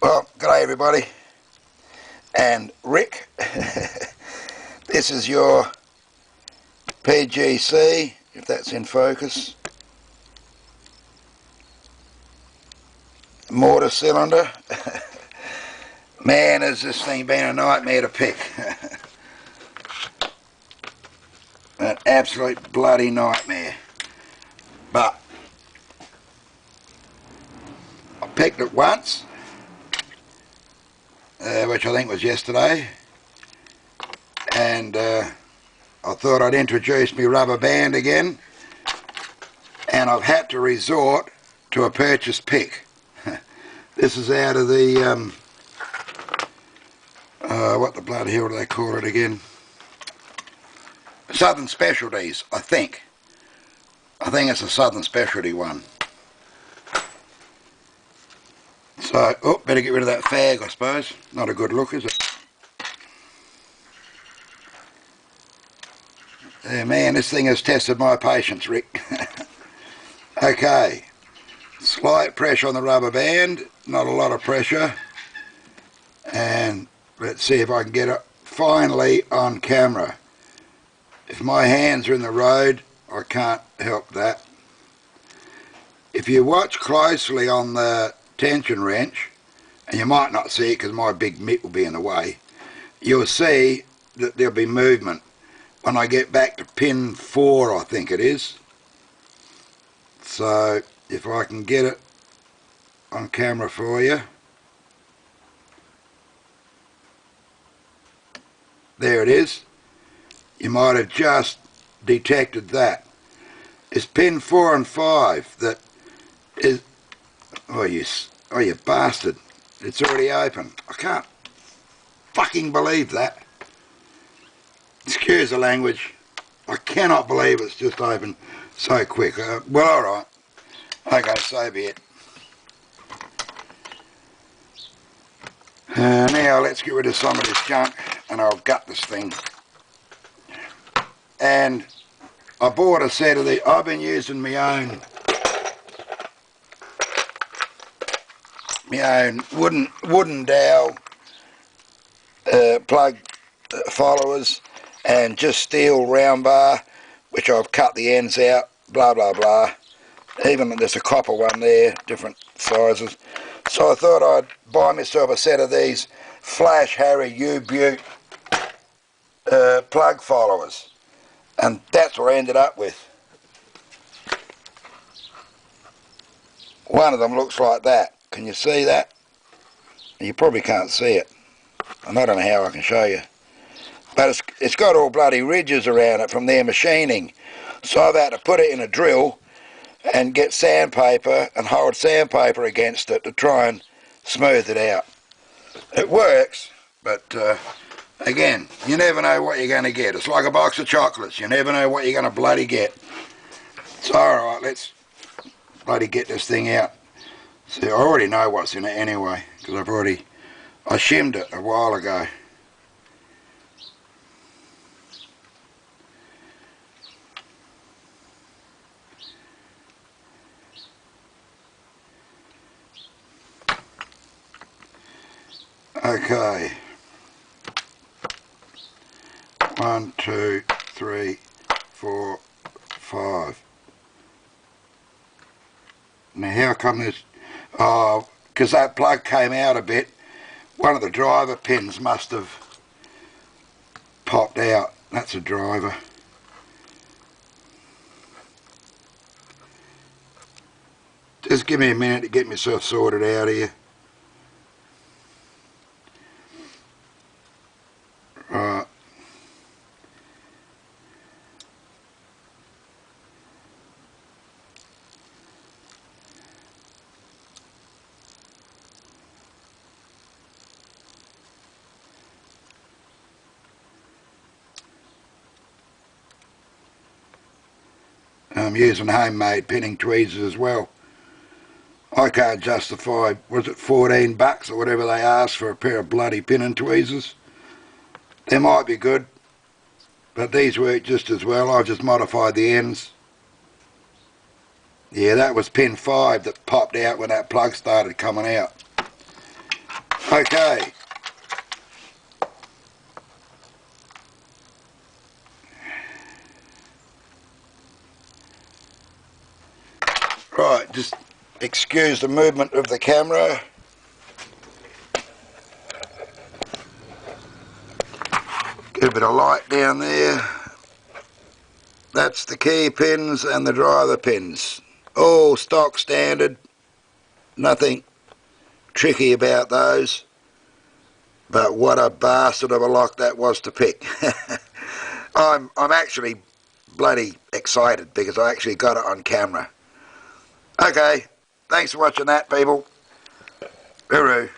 Well, g'day everybody, and Rick. This is your PGC, if that's in focus, mortar cylinder. Man, has this thing been a nightmare to pick. An absolute bloody nightmare. But I picked it once, which I think was yesterday, and I thought I'd introduce my rubber band again, and I've had to resort to a purchase pick. This is out of the what the bloody hell do they call it again? Southern Specialties, I think. I think it's a Southern Specialty one. So, oh, better get rid of that fag, I suppose. Not a good look, is it? Yeah, man, this thing has tested my patience, Rick. Okay, slight pressure on the rubber band, not a lot of pressure, and let's see if I can get it finally on camera. If my hands are in the road, I can't help that. If you watch closely on the tension wrench, and you might not see it because my big mitt will be in the way, you'll see that there'll be movement when I get back to pin 4, I think it is. So if I can get it on camera for you, there it is. You might have just detected that. It's pin 4 and 5 that is, oh you bastard, it's already open. I can't fucking believe that. Excuse the language. I cannot believe it's just open so quick. Well, alright. Okay, so be it. Now let's get rid of some of this junk and I'll gut this thing. And I bought a set of the, I've been using my own wooden dowel plug followers, and just steel round bar, which I've cut the ends out, blah blah blah. Even there's a copper one there, different sizes. So I thought I'd buy myself a set of these Flash Harry U-Butte plug followers, and that's what I ended up with. One of them looks like that. Can you see that? You probably can't see it, and I don't know how I can show you. But it's got all bloody ridges around it from their machining. So I've had to put it in a drill and get sandpaper and hold sandpaper against it to try and smooth it out. It works, but again, you never know what you're going to get. It's like a box of chocolates. You never know what you're going to bloody get. So alright, let's bloody get this thing out. See, I already know what's in it anyway, because I shimmed it a while ago. Okay, 1, 2, 3, 4, 5. Now how come this, oh, because that plug came out a bit, one of the driver pins must have popped out. That's a driver. Just give me a minute to get myself sorted out here. Right. I'm using homemade pinning tweezers as well. I can't justify, was it $14 or whatever they asked for a pair of bloody pinning tweezers? They might be good, but these work just as well. I've just modified the ends. Yeah, that was pin 5 that popped out when that plug started coming out. Okay. Right, just excuse the movement of the camera. Get a bit of light down there. That's the key pins and the driver pins. All stock standard. Nothing tricky about those. But what a bastard of a lock that was to pick. I'm actually bloody excited because I actually got it on camera. Okay, thanks for watching that, people. Hooroo.